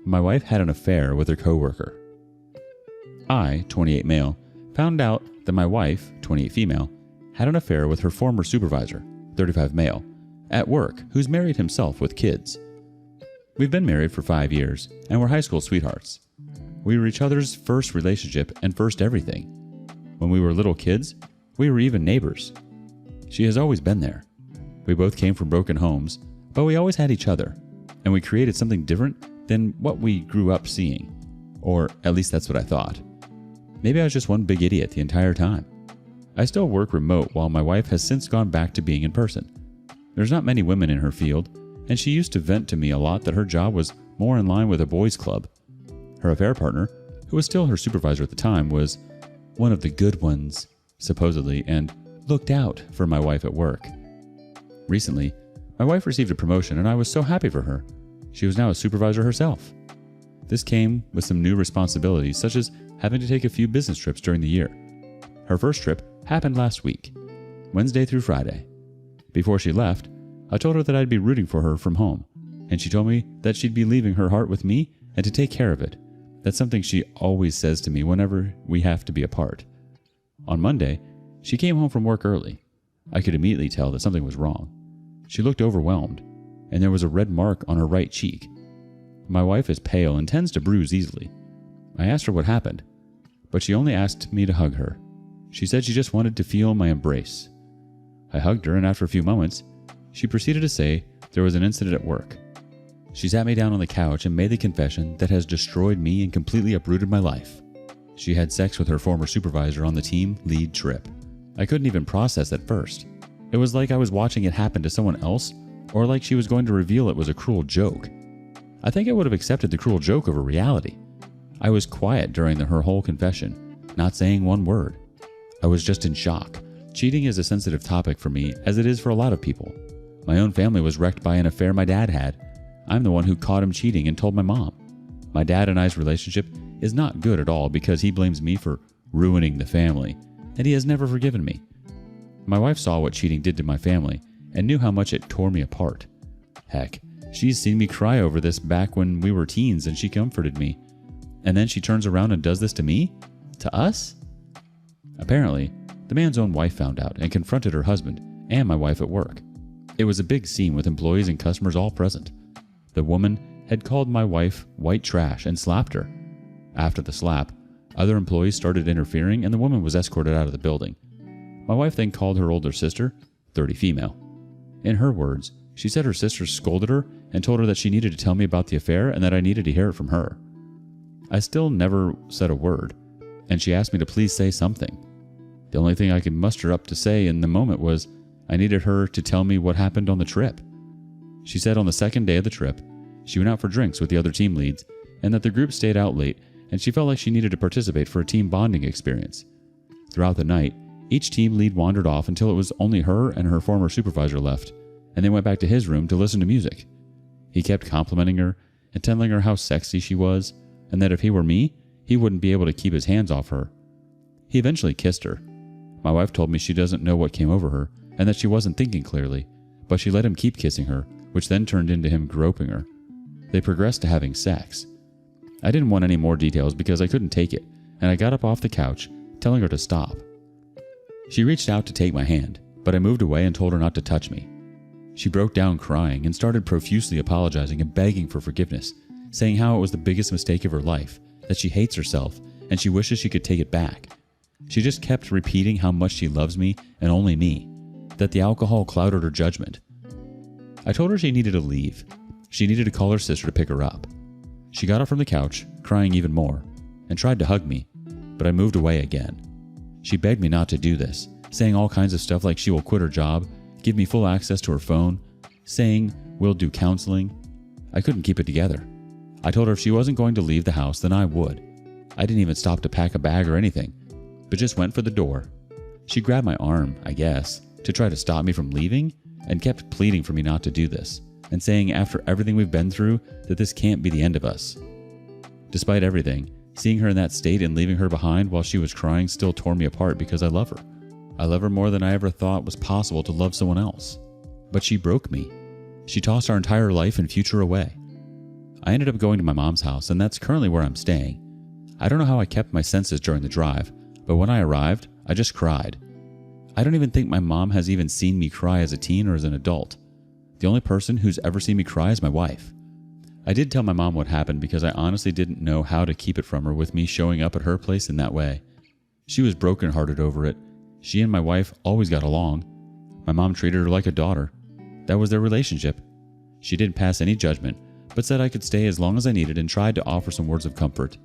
My wife had an affair with her coworker. I, 28 male, found out that my wife, 28 female, had an affair with her former supervisor, 35 male, at work, who's married himself with kids. We've been married for 5 years, and we're high school sweethearts. We were each other's first relationship and first everything. When we were little kids, we were even neighbors. She has always been there. We both came from broken homes, but we always had each other, and we created something different than what we grew up seeing. Or at least that's what I thought. Maybe I was just one big idiot the entire time. I still work remote while my wife has since gone back to being in person. There's not many women in her field, and she used to vent to me a lot that her job was more in line with a boys' club. Her affair partner, who was still her supervisor at the time, was one of the good ones, supposedly, and looked out for my wife at work. Recently, my wife received a promotion and I was so happy for her. She was now a supervisor herself. This came with some new responsibilities, such as having to take a few business trips during the year. Her first trip happened last week, Wednesday through Friday. Before she left, I told her that I'd be rooting for her from home, and she told me that she'd be leaving her heart with me and to take care of it. That's something she always says to me whenever we have to be apart. On Monday, she came home from work early. I could immediately tell that something was wrong. She looked overwhelmed, and there was a red mark on her right cheek. My wife is pale and tends to bruise easily. I asked her what happened, but she only asked me to hug her. She said she just wanted to feel my embrace. I hugged her, and after a few moments, she proceeded to say there was an incident at work. She sat me down on the couch and made the confession that has destroyed me and completely uprooted my life. She had sex with her former supervisor on the team lead trip. I couldn't even process at first. It was like I was watching it happen to someone else, or like she was going to reveal it was a cruel joke. I think I would have accepted the cruel joke over reality. I was quiet during her whole confession, not saying one word. I was just in shock. Cheating is a sensitive topic for me, as it is for a lot of people. My own family was wrecked by an affair my dad had. I'm the one who caught him cheating and told my mom. My dad and I's relationship is not good at all because he blames me for ruining the family, and he has never forgiven me. My wife saw what cheating did to my family and knew how much it tore me apart. Heck, she's seen me cry over this back when we were teens and she comforted me. And then she turns around and does this to me? To us? Apparently, the man's own wife found out and confronted her husband and my wife at work. It was a big scene with employees and customers all present. The woman had called my wife white trash and slapped her. After the slap, other employees started interfering and the woman was escorted out of the building. My wife then called her older sister, 30 female. In her words, she said her sister scolded her and told her that she needed to tell me about the affair and that I needed to hear it from her. I still never said a word, and she asked me to please say something. The only thing I could muster up to say in the moment was I needed her to tell me what happened on the trip. She said on the second day of the trip, she went out for drinks with the other team leads and that the group stayed out late and she felt like she needed to participate for a team bonding experience. Throughout the night, each team lead wandered off until it was only her and her former supervisor left, and they went back to his room to listen to music. He kept complimenting her and telling her how sexy she was, and that if he were me, he wouldn't be able to keep his hands off her. He eventually kissed her. My wife told me she doesn't know what came over her, and that she wasn't thinking clearly, but she let him keep kissing her, which then turned into him groping her. They progressed to having sex. I didn't want any more details because I couldn't take it, and I got up off the couch, telling her to stop. She reached out to take my hand, but I moved away and told her not to touch me. She broke down crying and started profusely apologizing and begging for forgiveness, saying how it was the biggest mistake of her life, that she hates herself, and she wishes she could take it back. She just kept repeating how much she loves me and only me, that the alcohol clouded her judgment. I told her she needed to leave. She needed to call her sister to pick her up. She got up from the couch, crying even more, and tried to hug me, but I moved away again. She begged me not to do this, saying all kinds of stuff like she will quit her job, give me full access to her phone, saying we'll do counseling. I couldn't keep it together. I told her if she wasn't going to leave the house, then I would. I didn't even stop to pack a bag or anything, but just went for the door. She grabbed my arm, I guess, to try to stop me from leaving, and kept pleading for me not to do this, and saying after everything we've been through that this can't be the end of us. Despite everything, seeing her in that state and leaving her behind while she was crying still tore me apart because I love her. I love her more than I ever thought was possible to love someone else. But she broke me. She tossed our entire life and future away. I ended up going to my mom's house, and that's currently where I'm staying. I don't know how I kept my senses during the drive, but when I arrived, I just cried. I don't even think my mom has even seen me cry as a teen or as an adult. The only person who's ever seen me cry is my wife. I did tell my mom what happened because I honestly didn't know how to keep it from her with me showing up at her place in that way. She was brokenhearted over it. She and my wife always got along. My mom treated her like a daughter. That was their relationship. She didn't pass any judgment, but said I could stay as long as I needed and tried to offer some words of comfort.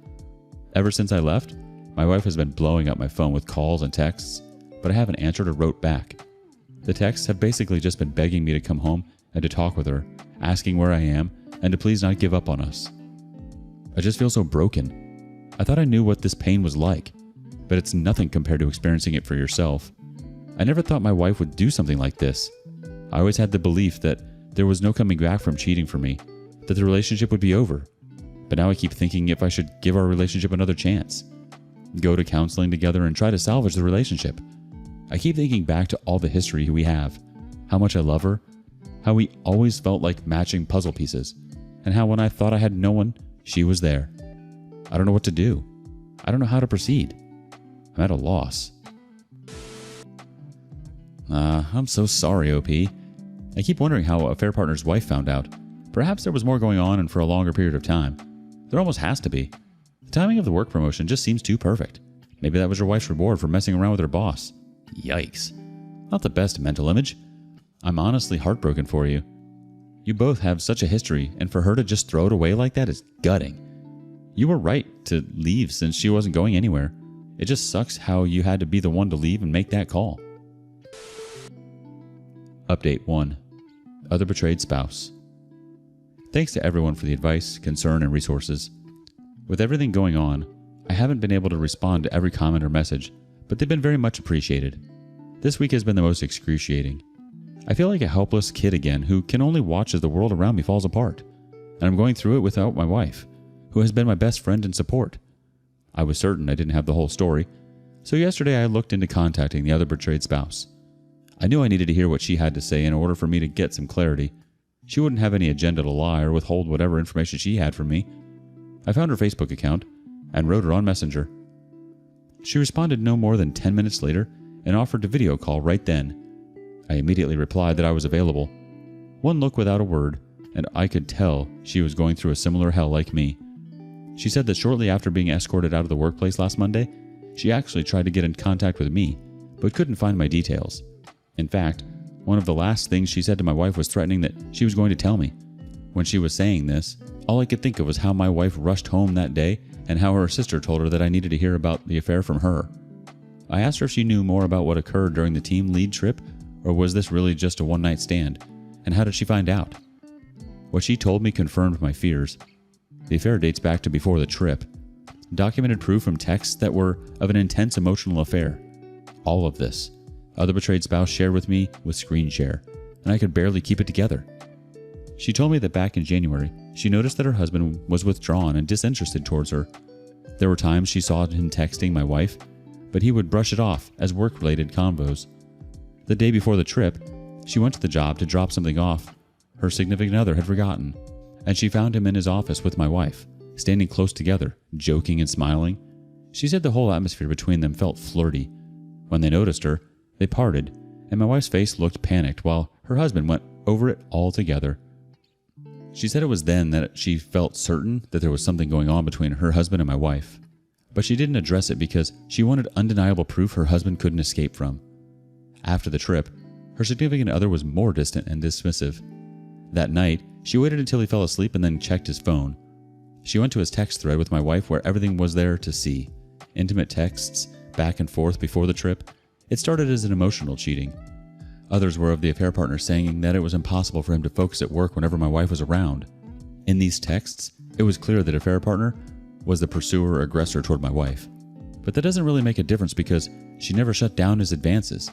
Ever since I left, my wife has been blowing up my phone with calls and texts, but I haven't answered or wrote back. The texts have basically just been begging me to come home and to talk with her, asking where I am, and to please not give up on us. I just feel so broken. I thought I knew what this pain was like, but it's nothing compared to experiencing it for yourself. I never thought my wife would do something like this. I always had the belief that there was no coming back from cheating for me, that the relationship would be over. But now I keep thinking if I should give our relationship another chance. Go to counseling together and try to salvage the relationship. I keep thinking back to all the history we have, how much I love her, how we always felt like matching puzzle pieces, and how when I thought I had no one, she was there. I don't know what to do. I don't know how to proceed. I'm at a loss. I'm so sorry, OP. I keep wondering how Affair Partner's wife found out. Perhaps there was more going on and for a longer period of time. There almost has to be. The timing of the work promotion just seems too perfect. Maybe that was your wife's reward for messing around with her boss. Yikes. Not the best mental image. I'm honestly heartbroken for you. You both have such a history, and for her to just throw it away like that is gutting. You were right to leave since she wasn't going anywhere. It just sucks how you had to be the one to leave and make that call. Update 1. Other betrayed spouse. Thanks to everyone for the advice, concern, and resources. With everything going on, I haven't been able to respond to every comment or message, but they've been very much appreciated. This week has been the most excruciating. I feel like a helpless kid again who can only watch as the world around me falls apart. And I'm going through it without my wife, who has been my best friend and support. I was certain I didn't have the whole story, so yesterday I looked into contacting the other betrayed spouse. I knew I needed to hear what she had to say in order for me to get some clarity. She wouldn't have any agenda to lie or withhold whatever information she had from me. I found her Facebook account and wrote her on Messenger. She responded no more than 10 minutes later and offered to video call right then. I immediately replied that I was available. One look without a word, and I could tell she was going through a similar hell like me. She said that shortly after being escorted out of the workplace last Monday, she actually tried to get in contact with me, but couldn't find my details. In fact, one of the last things she said to my wife was threatening that she was going to tell me. When she was saying this, all I could think of was how my wife rushed home that day and how her sister told her that I needed to hear about the affair from her. I asked her if she knew more about what occurred during the team lead trip, or was this really just a one-night stand, and how did she find out? What she told me confirmed my fears. The affair dates back to before the trip. Documented proof from texts that were of an intense emotional affair. All of this, other betrayed spouse shared with me with screen share, and I could barely keep it together. She told me that back in January, she noticed that her husband was withdrawn and disinterested towards her. There were times she saw him texting my wife, but he would brush it off as work-related convos. The day before the trip, she went to the job to drop something off her significant other had forgotten, and she found him in his office with my wife, standing close together, joking and smiling. She said the whole atmosphere between them felt flirty. When they noticed her, they parted, and my wife's face looked panicked while her husband went over it all together. She said it was then that she felt certain that there was something going on between her husband and my wife, but she didn't address it because she wanted undeniable proof her husband couldn't escape from. After the trip, her significant other was more distant and dismissive. That night, she waited until he fell asleep and then checked his phone. She went to his text thread with my wife where everything was there to see. Intimate texts, back and forth before the trip. It started as an emotional cheating. Others were of the affair partner saying that it was impossible for him to focus at work whenever my wife was around. In these texts, it was clear that affair partner was the pursuer or aggressor toward my wife. But that doesn't really make a difference because she never shut down his advances.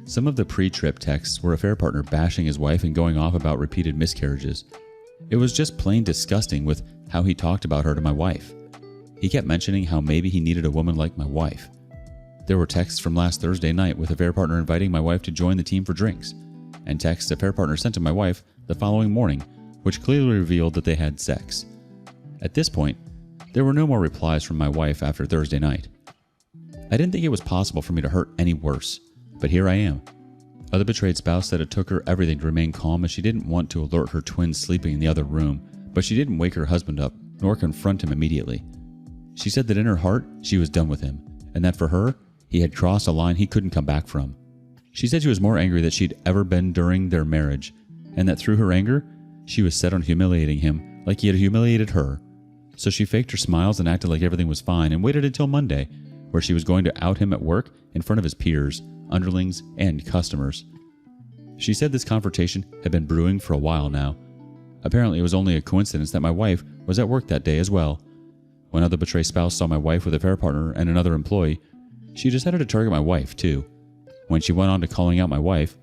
Some of the pre-trip texts were affair partner bashing his wife and going off about repeated miscarriages. It was just plain disgusting with how he talked about her to my wife. He kept mentioning how maybe he needed a woman like my wife. There were texts from last Thursday night with affair partner inviting my wife to join the team for drinks, and texts affair partner sent to my wife the following morning, which clearly revealed that they had sex. At this point, there were no more replies from my wife after Thursday night. I didn't think it was possible for me to hurt any worse, but here I am. Other betrayed spouse said it took her everything to remain calm as she didn't want to alert her twins sleeping in the other room, but she didn't wake her husband up nor confront him immediately. She said that in her heart, she was done with him, and that for her, he had crossed a line he couldn't come back from. She said she was more angry than she'd ever been during their marriage, and that through her anger, she was set on humiliating him like he had humiliated her. So she faked her smiles and acted like everything was fine and waited until Monday, where she was going to out him at work in front of his peers, underlings, and customers. She said this confrontation had been brewing for a while now. Apparently, it was only a coincidence that my wife was at work that day as well. When other betrayed spouse saw my wife with a fair partner and another employee, she decided to target my wife too. When she went on to calling out my wife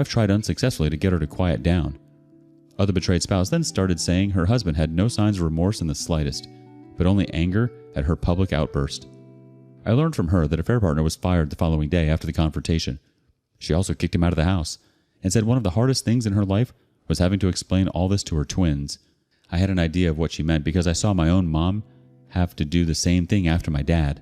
tried unsuccessfully to get her to quiet down. Other betrayed spouse then started saying her husband had no signs of remorse in the slightest, but only anger at her public outburst. I learned from her that a fair partner was fired the following day after the confrontation. She also kicked him out of the house and said one of the hardest things in her life was having to explain all this to her twins. I had an idea of what she meant because I saw my own mom have to do the same thing after my dad.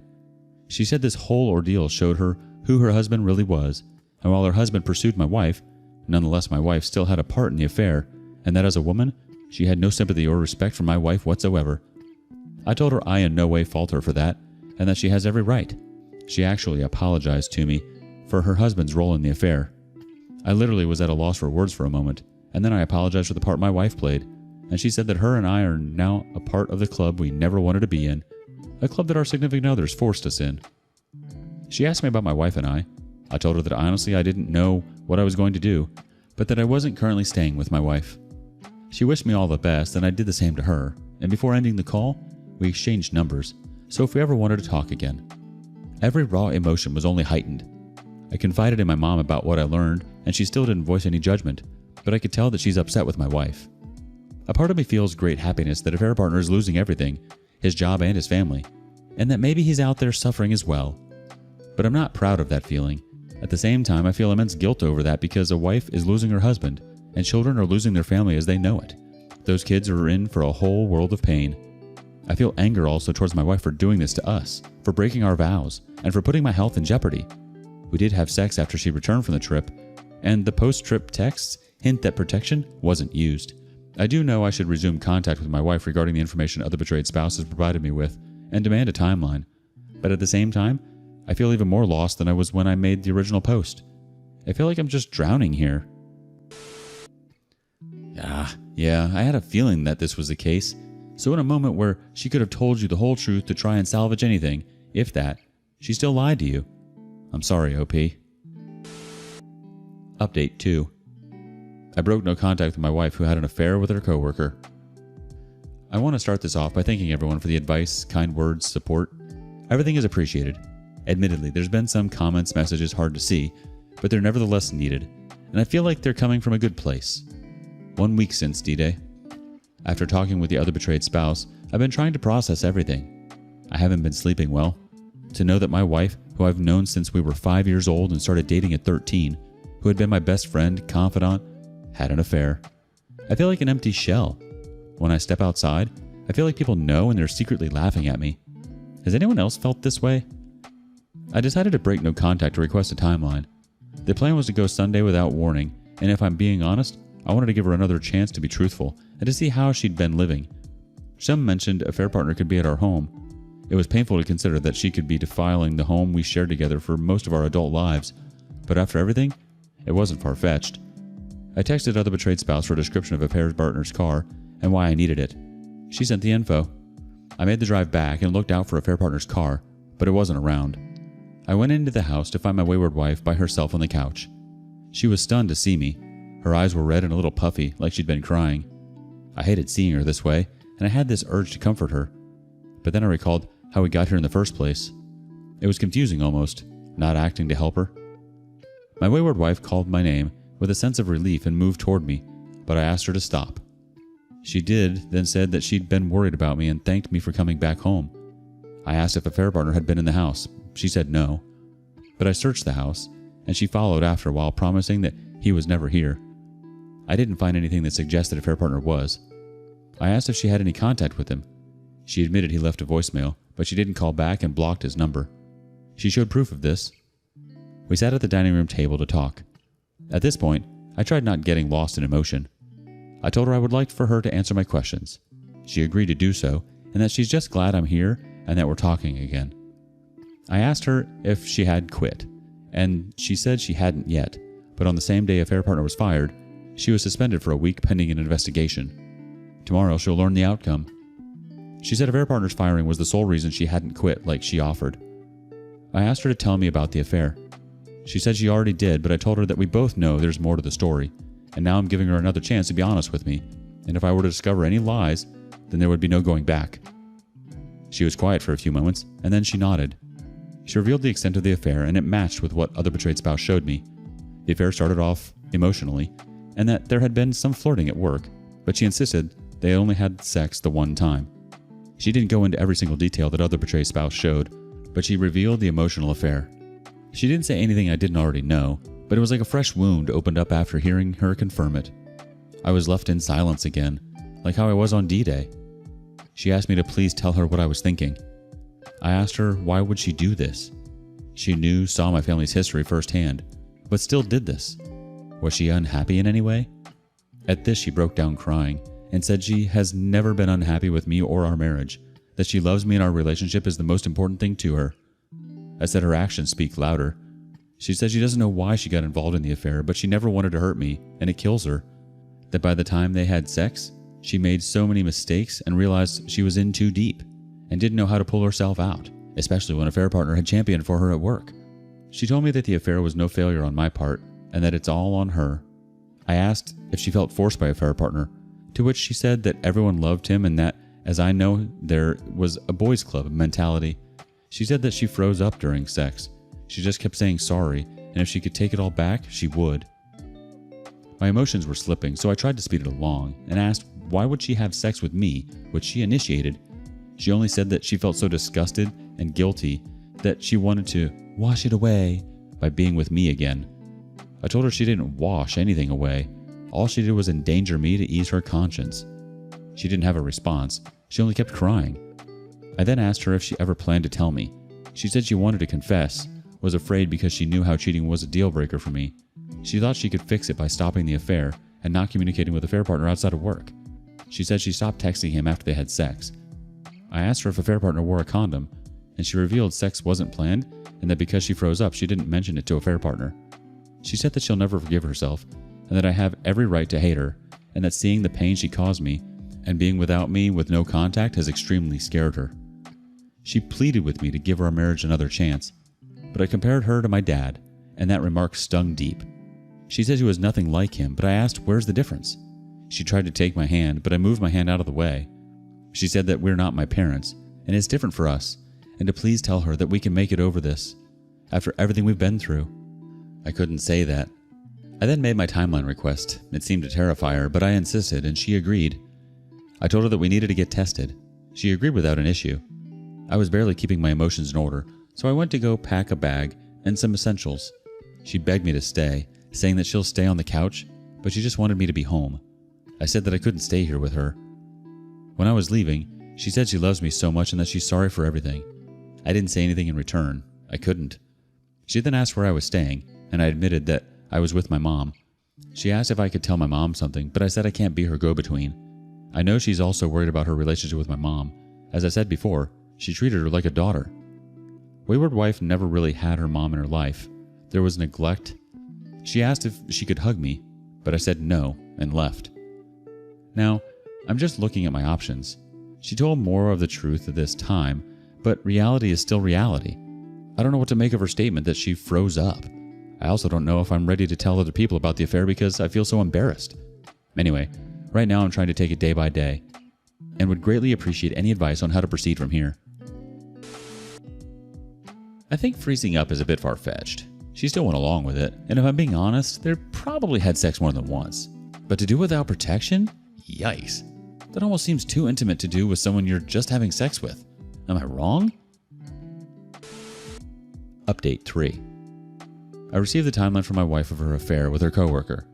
She said this whole ordeal showed her who her husband really was, and while her husband pursued my wife, nonetheless my wife still had a part in the affair, and that as a woman, she had no sympathy or respect for my wife whatsoever. I told her I in no way fault her for that, and that she has every right. She actually apologized to me for her husband's role in the affair. I literally was at a loss for words for a moment, and then I apologized for the part my wife played, and she said that her and I are now a part of the club we never wanted to be in, a club that our significant others forced us in. She asked me about my wife and I. I told her that honestly I didn't know what I was going to do, but that I wasn't currently staying with my wife. She wished me all the best, and I did the same to her, and before ending the call, we exchanged numbers, so if we ever wanted to talk again. Every raw emotion was only heightened. I confided in my mom about what I learned, and she still didn't voice any judgment, but I could tell that she's upset with my wife. A part of me feels great happiness that a fair partner is losing everything, his job and his family, and that maybe he's out there suffering as well. But I'm not proud of that feeling. At the same time, I feel immense guilt over that because a wife is losing her husband, and children are losing their family as they know it. Those kids are in for a whole world of pain. I feel anger also towards my wife for doing this to us, for breaking our vows, and for putting my health in jeopardy. We did have sex after she returned from the trip, and the post-trip texts hint that protection wasn't used. I do know I should resume contact with my wife regarding the information other betrayed spouses provided me with, and demand a timeline. But at the same time, I feel even more lost than I was when I made the original post. I feel like I'm just drowning here. Yeah, I had a feeling that this was the case. So in a moment where she could have told you the whole truth to try and salvage anything, if that, she still lied to you. I'm sorry, OP. Update 2. I broke no contact with my wife who had an affair with her coworker. I want to start this off by thanking everyone for the advice, kind words, support. Everything is appreciated. Admittedly, there's been some comments, messages hard to see, but they're nevertheless needed, and I feel like they're coming from a good place. 1 week since D-Day. After talking with the other betrayed spouse, I've been trying to process everything. I haven't been sleeping well. To know that my wife, who I've known since we were 5 years old and started dating at 13, who had been my best friend, confidant, had an affair. I feel like an empty shell. When I step outside, I feel like people know and they're secretly laughing at me. Has anyone else felt this way? I decided to break no contact to request a timeline. The plan was to go Sunday without warning, and if I'm being honest, I wanted to give her another chance to be truthful and to see how she'd been living. Some mentioned a fair partner could be at our home. It was painful to consider that she could be defiling the home we shared together for most of our adult lives, but after everything, it wasn't far-fetched. I texted other betrayed spouse for a description of a fair partner's car and why I needed it. She sent the info. I made the drive back and looked out for a fair partner's car, but it wasn't around. I went into the house to find my wayward wife by herself on the couch. She was stunned to see me. Her eyes were red and a little puffy, like she'd been crying. I hated seeing her this way, and I had this urge to comfort her. But then I recalled how we got here in the first place. It was confusing almost, not acting to help her. My wayward wife called my name with a sense of relief and moved toward me, but I asked her to stop. She did, then said that she'd been worried about me and thanked me for coming back home. I asked if a fair partner had been in the house. She said no. But I searched the house, and she followed after while promising that he was never here. I didn't find anything that suggested a fair partner was. I asked if she had any contact with him, She admitted he left a voicemail, but she didn't call back and blocked his number. She showed proof of this. We sat at the dining room table to talk. At this point, I tried not getting lost in emotion. I told her I would like for her to answer my questions. She agreed to do so, and that she's just glad I'm here and that we're talking again. I asked her if she had quit, and she said she hadn't yet, but on the same day affair partner was fired, she was suspended for a week pending an investigation. Tomorrow she'll learn the outcome. She said affair partner's firing was the sole reason she hadn't quit like she offered. I asked her to tell me about the affair. She said she already did, but I told her that we both know there's more to the story, and now I'm giving her another chance to be honest with me, and if I were to discover any lies, then there would be no going back. She was quiet for a few moments, and then she nodded. She revealed the extent of the affair, and it matched with what other betrayed spouse showed me. The affair started off emotionally, and that there had been some flirting at work, but she insisted they only had sex the one time. She didn't go into every single detail that other betrayed spouse showed, but she revealed the emotional affair. She didn't say anything I didn't already know, but it was like a fresh wound opened up after hearing her confirm it. I was left in silence again, like how I was on D-Day. She asked me to please tell her what I was thinking. I asked her why would she do this. She saw my family's history firsthand, but still did this. Was she unhappy in any way? At this, she broke down crying and said she has never been unhappy with me or our marriage, that she loves me and our relationship is the most important thing to her. I said her actions speak louder. She said she doesn't know why she got involved in the affair, but she never wanted to hurt me, and it kills her. That by the time they had sex, she made so many mistakes and realized she was in too deep and didn't know how to pull herself out, especially when an affair partner had championed for her at work. She told me that the affair was no failure on my part and that it's all on her. I asked if she felt forced by an affair partner, to which she said that everyone loved him and that, as I know, there was a boys' club mentality. She said that she froze up during sex. She just kept saying sorry, and if she could take it all back, she would. My emotions were slipping, so I tried to speed it along and asked why would she have sex with me, which she initiated. She only said that she felt so disgusted and guilty that she wanted to wash it away by being with me again. I told her she didn't wash anything away. All she did was endanger me to ease her conscience. She didn't have a response. She only kept crying. I then asked her if she ever planned to tell me. She said she wanted to confess, was afraid because she knew how cheating was a deal breaker for me. She thought she could fix it by stopping the affair and not communicating with the affair partner outside of work. She said she stopped texting him after they had sex. I asked her if affair partner wore a condom, and she revealed sex wasn't planned and that because she froze up, she didn't mention it to affair partner. She said that she'll never forgive herself and that I have every right to hate her, and that seeing the pain she caused me and being without me with no contact has extremely scared her. She pleaded with me to give our marriage another chance, but I compared her to my dad, and that remark stung deep. She said she was nothing like him, but I asked where's the difference. She tried to take my hand, but I moved my hand out of the way. She said that we're not my parents, and it's different for us, and to please tell her that we can make it over this, after everything we've been through. I couldn't say that. I then made my timeline request. It seemed to terrify her, but I insisted, and she agreed. I told her that we needed to get tested. She agreed without an issue. I was barely keeping my emotions in order, so I went to go pack a bag and some essentials. She begged me to stay, saying that she'll stay on the couch, but she just wanted me to be home. I said that I couldn't stay here with her. When I was leaving, she said she loves me so much and that she's sorry for everything. I didn't say anything in return. I couldn't. She then asked where I was staying, and I admitted that I was with my mom. She asked if I could tell my mom something, but I said I can't be her go-between. I know she's also worried about her relationship with my mom. As I said before, she treated her like a daughter. Wayward wife never really had her mom in her life. There was neglect. She asked if she could hug me, but I said no and left. Now, I'm just looking at my options. She told more of the truth at this time, but reality is still reality. I don't know what to make of her statement that she froze up. I also don't know if I'm ready to tell other people about the affair because I feel so embarrassed. Anyway, right now I'm trying to take it day by day and would greatly appreciate any advice on how to proceed from here. I think freezing up is a bit far-fetched. She still went along with it, and if I'm being honest, they probably had sex more than once. But to do without protection? Yikes. That almost seems too intimate to do with someone you're just having sex with. Am I wrong? Update 3. I received the timeline from my wife of her affair with her coworker.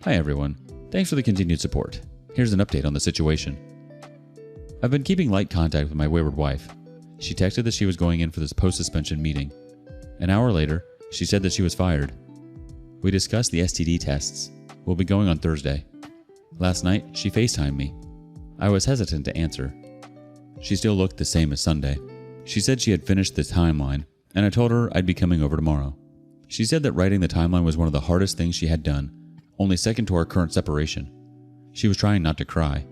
Hi everyone. Thanks for the continued support. Here's an update on the situation. I've been keeping light contact with my wayward wife. She texted that she was going in for this post-suspension meeting. An hour later, she said that she was fired. We discussed the STD tests. We'll be going on Thursday. Last night, she FaceTimed me. I was hesitant to answer. She still looked the same as Sunday. She said she had finished the timeline, and I told her I'd be coming over tomorrow. She said that writing the timeline was one of the hardest things she had done, only second to our current separation. She was trying not to cry.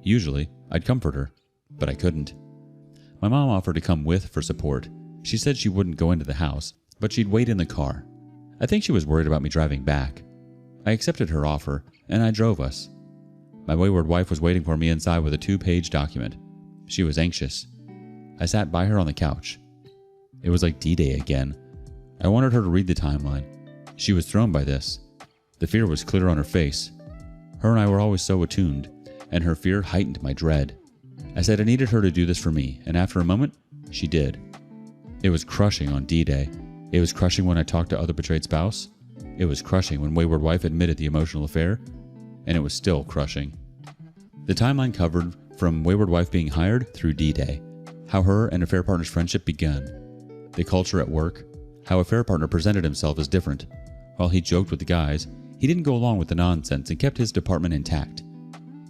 Usually, I'd comfort her, but I couldn't. My mom offered to come with for support. She said she wouldn't go into the house, but she'd wait in the car. I think she was worried about me driving back. I accepted her offer, and I drove us. My wayward wife was waiting for me inside with a 2-page document. She was anxious. I sat by her on the couch. It was like D-Day again. I wanted her to read the timeline. She was thrown by this. The fear was clear on her face. Her and I were always so attuned, and her fear heightened my dread. I said I needed her to do this for me, and after a moment, she did. It was crushing on D-Day. It was crushing when I talked to other betrayed spouse. It was crushing when wayward wife admitted the emotional affair, and it was still crushing. The timeline covered from wayward wife being hired through D-Day, how her and affair partner's friendship begun, the culture at work, how affair partner presented himself as different. While he joked with the guys, he didn't go along with the nonsense and kept his department intact.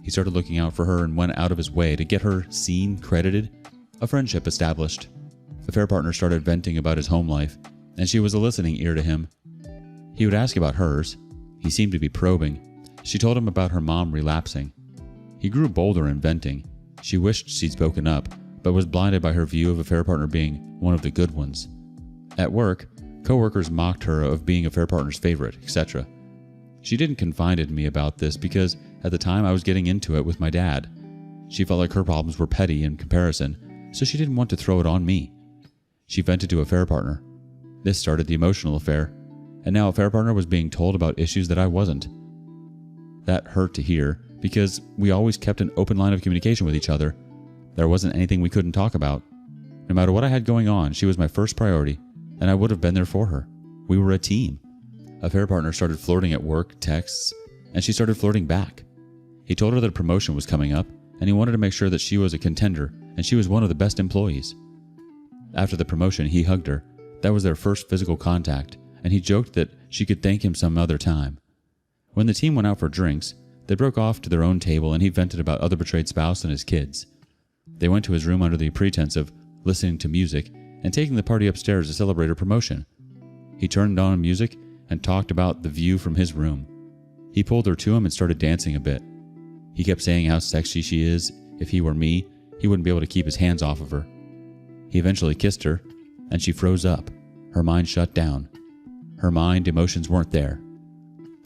He started looking out for her and went out of his way to get her seen, credited, a friendship established. Affair partner started venting about his home life, and she was a listening ear to him. He would ask about hers. He seemed to be probing. She told him about her mom relapsing. He grew bolder in venting. She wished she'd spoken up, but was blinded by her view of affair partner being one of the good ones. At work, coworkers mocked her of being affair partner's favorite, etc. She didn't confide in me about this because at the time I was getting into it with my dad. She felt like her problems were petty in comparison, so she didn't want to throw it on me. She vented to affair partner. This started the emotional affair, and now affair partner was being told about issues that I wasn't. That hurt to hear because we always kept an open line of communication with each other. There wasn't anything we couldn't talk about. No matter what I had going on, she was my first priority, and I would have been there for her. We were a team. Affair partner started flirting at work, texts, and she started flirting back. He told her that a promotion was coming up, and he wanted to make sure that she was a contender and she was one of the best employees. After the promotion, he hugged her. That was their first physical contact, and he joked that she could thank him some other time. When the team went out for drinks, they broke off to their own table and he vented about other betrayed spouse and his kids. They went to his room under the pretense of listening to music and taking the party upstairs to celebrate her promotion. He turned on music and talked about the view from his room. He pulled her to him and started dancing a bit. He kept saying how sexy she is. If he were me, he wouldn't be able to keep his hands off of her. He eventually kissed her, and she froze up. Her mind shut down. Her mind, emotions weren't there.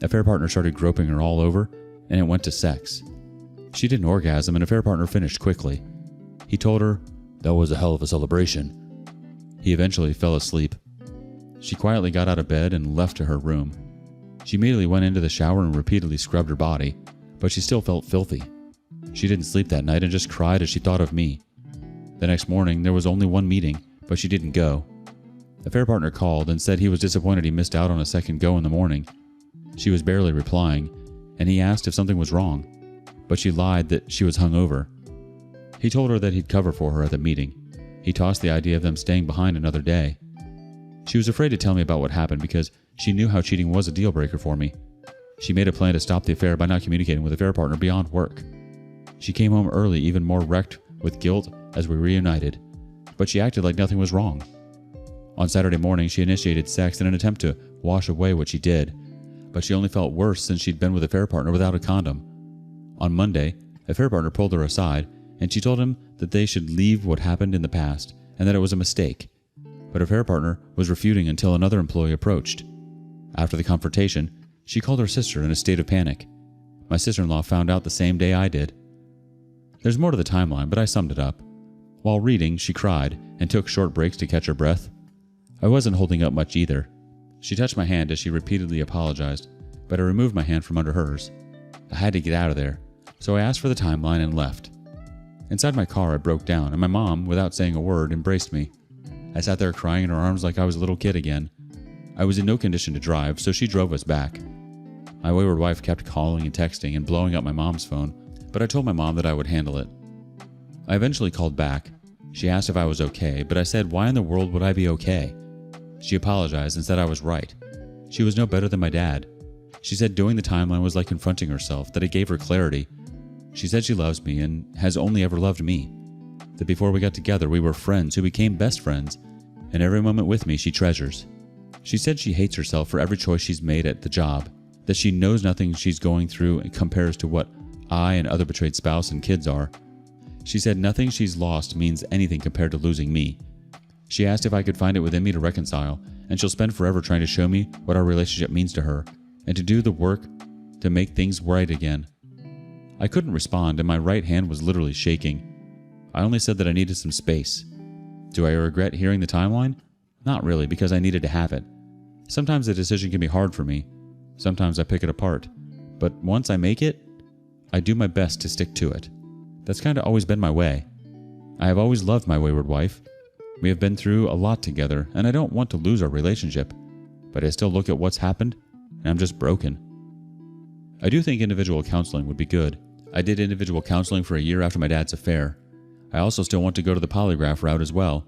Affair partner started groping her all over, and it went to sex. She didn't orgasm, and affair partner finished quickly. He told her, "That was a hell of a celebration." He eventually fell asleep. She quietly got out of bed and left to her room. She immediately went into the shower and repeatedly scrubbed her body, but she still felt filthy. She didn't sleep that night and just cried as she thought of me. The next morning, there was only one meeting, but she didn't go. Affair partner called and said he was disappointed he missed out on a second go in the morning. She was barely replying, and he asked if something was wrong, but she lied that she was hungover. He told her that he'd cover for her at the meeting. He tossed the idea of them staying behind another day. She was afraid to tell me about what happened because she knew how cheating was a deal breaker for me. She made a plan to stop the affair by not communicating with affair partner beyond work. She came home early, even more wrecked with guilt as we reunited, but she acted like nothing was wrong. On Saturday morning, she initiated sex in an attempt to wash away what she did, but she only felt worse since she'd been with affair partner without a condom. On Monday, affair partner pulled her aside, and she told him that they should leave what happened in the past and that it was a mistake. But affair partner was refuting until another employee approached. After the confrontation, she called her sister in a state of panic. My sister-in-law found out the same day I did. There's more to the timeline, but I summed it up. While reading, she cried and took short breaks to catch her breath. I wasn't holding up much either. She touched my hand as she repeatedly apologized, but I removed my hand from under hers. I had to get out of there, so I asked for the timeline and left. Inside my car, I broke down, and my mom, without saying a word, embraced me. I sat there crying in her arms like I was a little kid again. I was in no condition to drive, so she drove us back. My wayward wife kept calling and texting and blowing up my mom's phone, but I told my mom that I would handle it. I eventually called back. She asked if I was okay, but I said, why in the world would I be okay? She apologized and said I was right. She was no better than my dad. She said doing the timeline was like confronting herself, that it gave her clarity. She said she loves me and has only ever loved me. That before we got together, we were friends who became best friends, and every moment with me she treasures. She said she hates herself for every choice she's made at the job, that she knows nothing she's going through compares to what I and other betrayed spouse and kids are. She said nothing she's lost means anything compared to losing me. She asked if I could find it within me to reconcile, and she'll spend forever trying to show me what our relationship means to her, and to do the work to make things right again. I couldn't respond, and my right hand was literally shaking. I only said that I needed some space. Do I regret hearing the timeline? Not really, because I needed to have it. Sometimes the decision can be hard for me. Sometimes I pick it apart. But once I make it, I do my best to stick to it. That's kind of always been my way. I have always loved my wayward wife. We have been through a lot together, and I don't want to lose our relationship. But I still look at what's happened, and I'm just broken. I do think individual counseling would be good. I did individual counseling for a year after my dad's affair. I also still want to go to the polygraph route as well.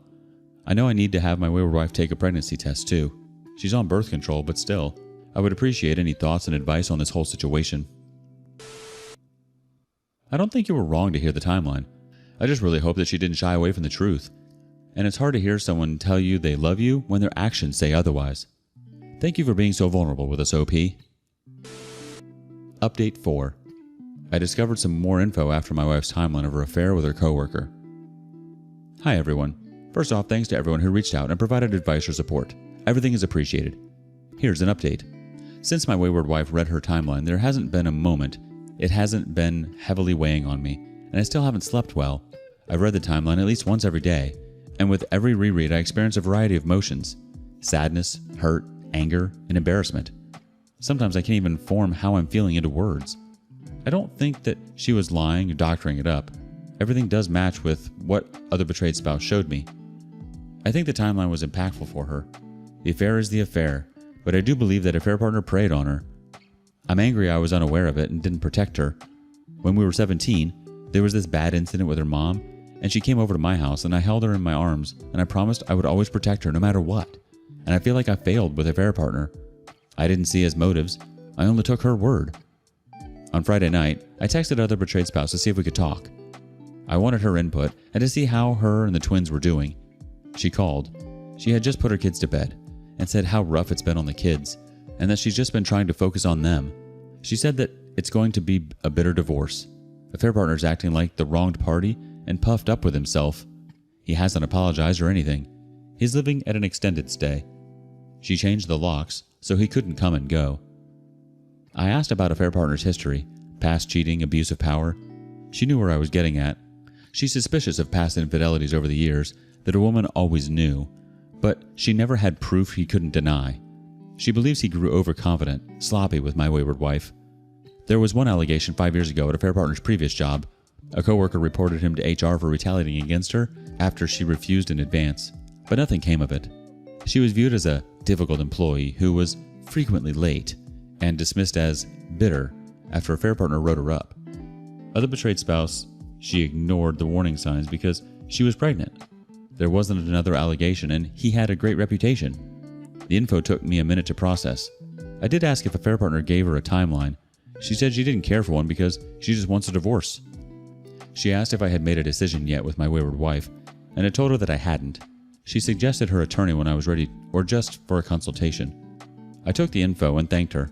I know I need to have my wayward wife take a pregnancy test too. She's on birth control, but still, I would appreciate any thoughts and advice on this whole situation. I don't think you were wrong to hear the timeline. I just really hope that she didn't shy away from the truth. And it's hard to hear someone tell you they love you when their actions say otherwise. Thank you for being so vulnerable with us, OP. Update 4. I discovered some more info after my wife's timeline of her affair with her coworker. Hi everyone. First off, thanks to everyone who reached out and provided advice or support. Everything is appreciated. Here's an update. Since my wayward wife read her timeline, there hasn't been a moment. It hasn't been heavily weighing on me, and I still haven't slept well. I've read the timeline at least once every day, and with every reread I experience a variety of emotions. Sadness, hurt, anger, and embarrassment. Sometimes I can't even form how I'm feeling into words. I don't think that she was lying or doctoring it up. Everything does match with what other betrayed spouse showed me. I think the timeline was impactful for her. The affair is the affair, but I do believe that affair partner preyed on her. I'm angry I was unaware of it and didn't protect her. When we were 17, there was this bad incident with her mom, and she came over to my house and I held her in my arms and I promised I would always protect her no matter what. And I feel like I failed with affair partner. I didn't see his motives. I only took her word. On Friday night, I texted other betrayed spouse to see if we could talk. I wanted her input and to see how her and the twins were doing. She called. She had just put her kids to bed and said how rough it's been on the kids and that she's just been trying to focus on them. She said that it's going to be a bitter divorce. Affair partner's acting like the wronged party and puffed up with himself. He hasn't apologized or anything. He's living at an extended stay. She changed the locks so he couldn't come and go. I asked about affair partner's history, past cheating, abuse of power. She knew where I was getting at. She's suspicious of past infidelities over the years that a woman always knew, but she never had proof he couldn't deny. She believes he grew overconfident, sloppy with my wayward wife. There was one allegation 5 years ago at affair partner's previous job. A coworker reported him to HR for retaliating against her after she refused in advance, but nothing came of it. She was viewed as a difficult employee who was frequently late and dismissed as bitter after affair partner wrote her up. Other betrayed spouse, she ignored the warning signs because she was pregnant. There wasn't another allegation and he had a great reputation. The info took me a minute to process. I did ask if affair partner gave her a timeline. She said she didn't care for one because she just wants a divorce. She asked if I had made a decision yet with my wayward wife, and I told her that I hadn't. She suggested her attorney when I was ready, or just for a consultation. I took the info and thanked her.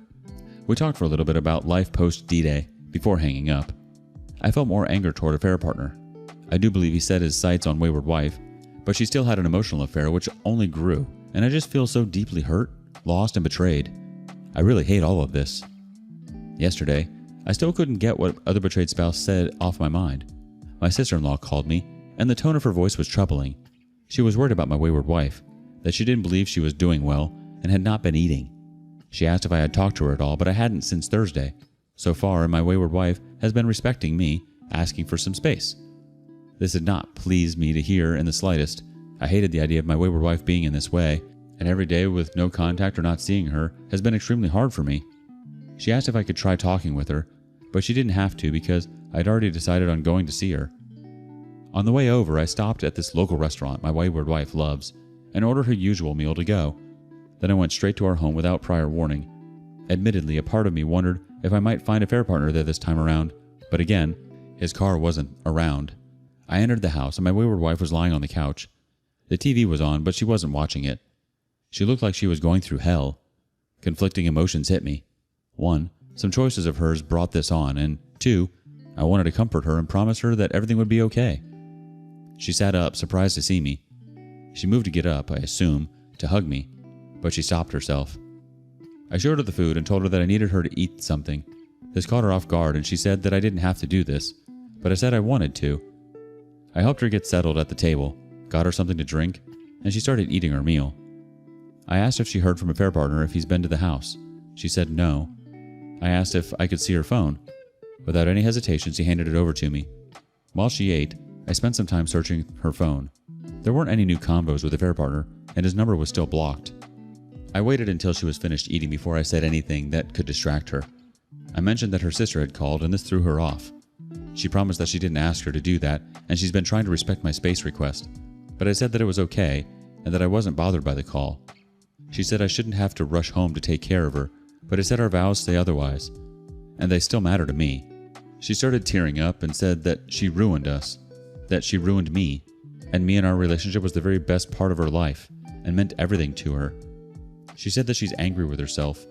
We talked for a little bit about life post D-Day before hanging up. I felt more anger toward affair partner. I do believe he set his sights on wayward wife, but she still had an emotional affair which only grew, and I just feel so deeply hurt, lost, and betrayed. I really hate all of this. Yesterday, I still couldn't get what other betrayed spouse said off my mind. My sister-in-law called me, and the tone of her voice was troubling. She was worried about my wayward wife, that she didn't believe she was doing well and had not been eating. She asked if I had talked to her at all, but I hadn't since Thursday. So far, my wayward wife has been respecting me, asking for some space. This did not please me to hear in the slightest. I hated the idea of my wayward wife being in this way, and every day with no contact or not seeing her has been extremely hard for me. She asked if I could try talking with her, but she didn't have to because I'd already decided on going to see her. On the way over, I stopped at this local restaurant my wayward wife loves and ordered her usual meal to go. Then I went straight to our home without prior warning. Admittedly, a part of me wondered if I might find a fair partner there this time around, but again, his car wasn't around. I entered the house and my wayward wife was lying on the couch. The TV was on, but she wasn't watching it. She looked like she was going through hell. Conflicting emotions hit me. 1, some choices of hers brought this on, and 2, I wanted to comfort her and promise her that everything would be okay. She sat up, surprised to see me. She moved to get up, I assume, to hug me, but she stopped herself. I showed her the food and told her that I needed her to eat something. This caught her off guard, and she said that I didn't have to do this, but I said I wanted to. I helped her get settled at the table, got her something to drink, and she started eating her meal. I asked if she heard from a fair partner if he's been to the house. She said no. I asked if I could see her phone. Without any hesitation, she handed it over to me. While she ate, I spent some time searching her phone. There weren't any new combos with a fair partner, and his number was still blocked. I waited until she was finished eating before I said anything that could distract her. I mentioned that her sister had called, and this threw her off. She promised that she didn't ask her to do that, and she's been trying to respect my space request. But I said that it was okay, and that I wasn't bothered by the call. She said I shouldn't have to rush home to take care of her, but I said our vows say otherwise, and they still matter to me. She started tearing up and said that she ruined us, that she ruined me, and me and our relationship was the very best part of her life, and meant everything to her. She said that she's angry with herself,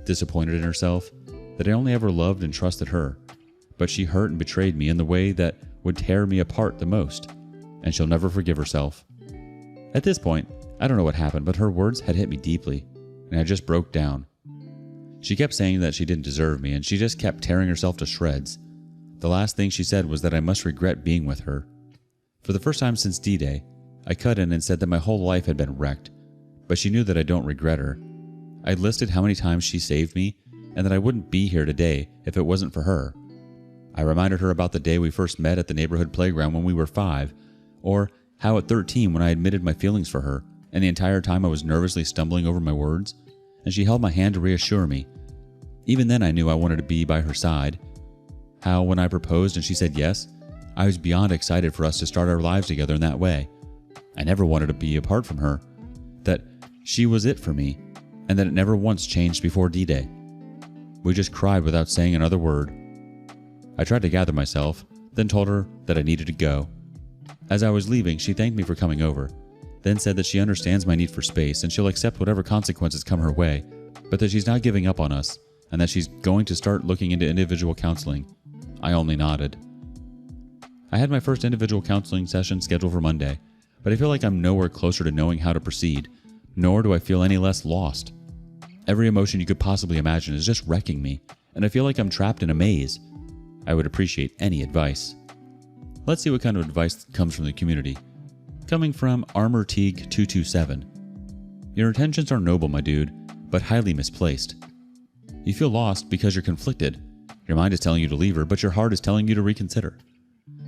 disappointed in herself, that I only ever loved and trusted her, but she hurt and betrayed me in the way that would tear me apart the most, and she'll never forgive herself. At this point, I don't know what happened, but her words had hit me deeply, and I just broke down. She kept saying that she didn't deserve me, and she just kept tearing herself to shreds. The last thing she said was that I must regret being with her. For the first time since D-Day, I cut in and said that my whole life had been wrecked, but she knew that I don't regret her. I listed how many times she saved me, and that I wouldn't be here today if it wasn't for her. I reminded her about the day we first met at the neighborhood playground when we were 5, or how at 13 when I admitted my feelings for her, and the entire time I was nervously stumbling over my words, and she held my hand to reassure me. Even then I knew I wanted to be by her side. How when I proposed and she said yes, I was beyond excited for us to start our lives together in that way. I never wanted to be apart from her, that she was it for me, and that it never once changed before D-Day. We just cried without saying another word. I tried to gather myself, then told her that I needed to go. As I was leaving, she thanked me for coming over, then said that she understands my need for space and she'll accept whatever consequences come her way, but that she's not giving up on us, and that she's going to start looking into individual counseling. I only nodded. I had my first individual counseling session scheduled for Monday, but I feel like I'm nowhere closer to knowing how to proceed, nor do I feel any less lost. Every emotion you could possibly imagine is just wrecking me, and I feel like I'm trapped in a maze. I would appreciate any advice. Let's see what kind of advice comes from the community. Coming from Armor Teague 227. Your intentions are noble, my dude, but highly misplaced. You feel lost because you're conflicted. Your mind is telling you to leave her, but your heart is telling you to reconsider.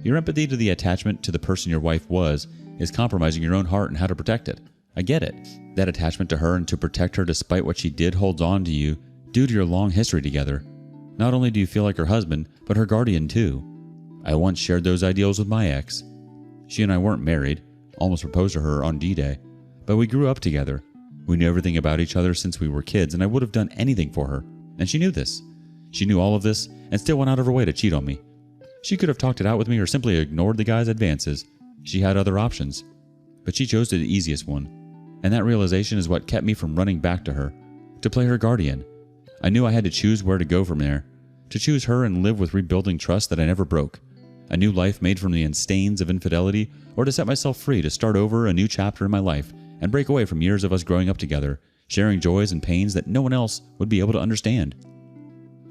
Your empathy to the attachment to the person your wife was is compromising your own heart and how to protect it. I get it. That attachment to her and to protect her despite what she did holds on to you due to your long history together. Not only do you feel like her husband, but her guardian too. I once shared those ideals with my ex. She and I weren't married, almost proposed to her on D-Day, but we grew up together. We knew everything about each other since we were kids, and I would have done anything for her. And she knew this. She knew all of this and still went out of her way to cheat on me. She could have talked it out with me or simply ignored the guy's advances. She had other options, but she chose the easiest one. And that realization is what kept me from running back to her, to play her guardian. I knew I had to choose where to go from there, to choose her and live with rebuilding trust that I never broke. A new life made from the stains of infidelity, or to set myself free to start over a new chapter in my life and break away from years of us growing up together, sharing joys and pains that no one else would be able to understand.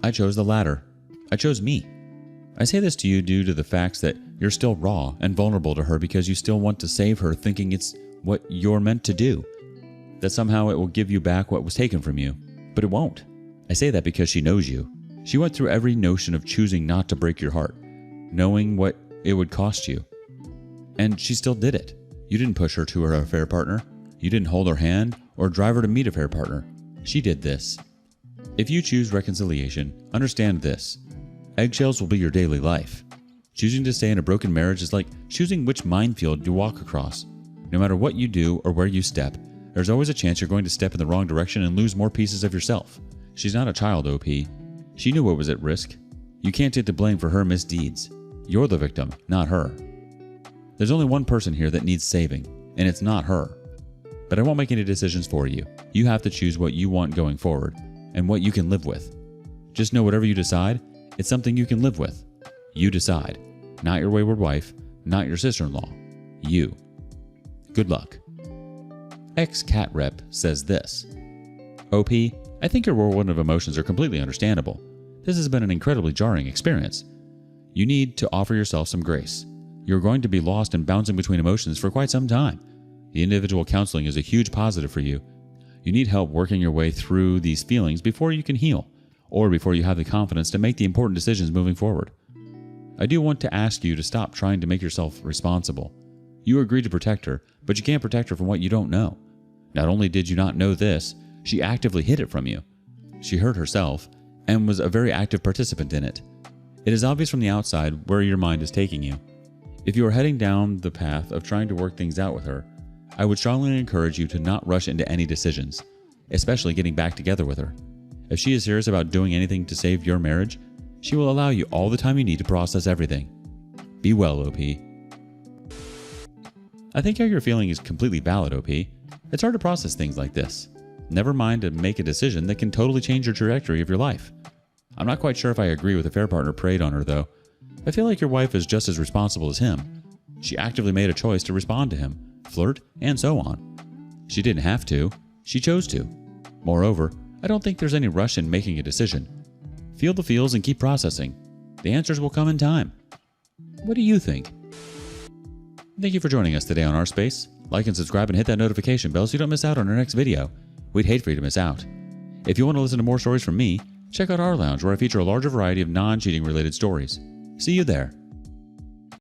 I chose the latter. I chose me. I say this to you due to the facts that you're still raw and vulnerable to her because you still want to save her, thinking it's what you're meant to do, that somehow it will give you back what was taken from you, but it won't. I say that because she knows you. She went through every notion of choosing not to break your heart, knowing what it would cost you. And she still did it. You didn't push her to her affair partner. You didn't hold her hand or drive her to meet a affair partner. She did this. If you choose reconciliation, understand this. Eggshells will be your daily life. Choosing to stay in a broken marriage is like choosing which minefield you walk across. No matter what you do or where you step, there's always a chance you're going to step in the wrong direction and lose more pieces of yourself. She's not a child, OP. She knew what was at risk. You can't take the blame for her misdeeds. You're the victim, not her. There's only one person here that needs saving, and it's not her. But I won't make any decisions for you. You have to choose what you want going forward, and what you can live with. Just know whatever you decide, it's something you can live with. You decide. Not your wayward wife, not your sister-in-law. You. Good luck. Ex-cat rep says this. OP, I think your whirlwind of emotions are completely understandable. This has been an incredibly jarring experience. You need to offer yourself some grace. You're going to be lost and bouncing between emotions for quite some time. The individual counseling is a huge positive for you. You need help working your way through these feelings before you can heal, or before you have the confidence to make the important decisions moving forward. I do want to ask you to stop trying to make yourself responsible. You agreed to protect her, but you can't protect her from what you don't know. Not only did you not know this, she actively hid it from you. She hurt herself and was a very active participant in it. It is obvious from the outside where your mind is taking you. If you are heading down the path of trying to work things out with her, I would strongly encourage you to not rush into any decisions, especially getting back together with her. If she is serious about doing anything to save your marriage, she will allow you all the time you need to process everything. Be well, OP. I think how you're feeling is completely valid, OP. It's hard to process things like this. Never mind to make a decision that can totally change your trajectory of your life. I'm not quite sure if I agree with affair partner preyed on her, though. I feel like your wife is just as responsible as him. She actively made a choice to respond to him, flirt, and so on. She didn't have to. She chose to. Moreover, I don't think there's any rush in making a decision. Feel the feels and keep processing. The answers will come in time. What do you think? Thank you for joining us today on Our Space. Like and subscribe and hit that notification bell so you don't miss out on our next video. We'd hate for you to miss out. If you want to listen to more stories from me, check out Our Lounge, where I feature a larger variety of non-cheating related stories. See you there.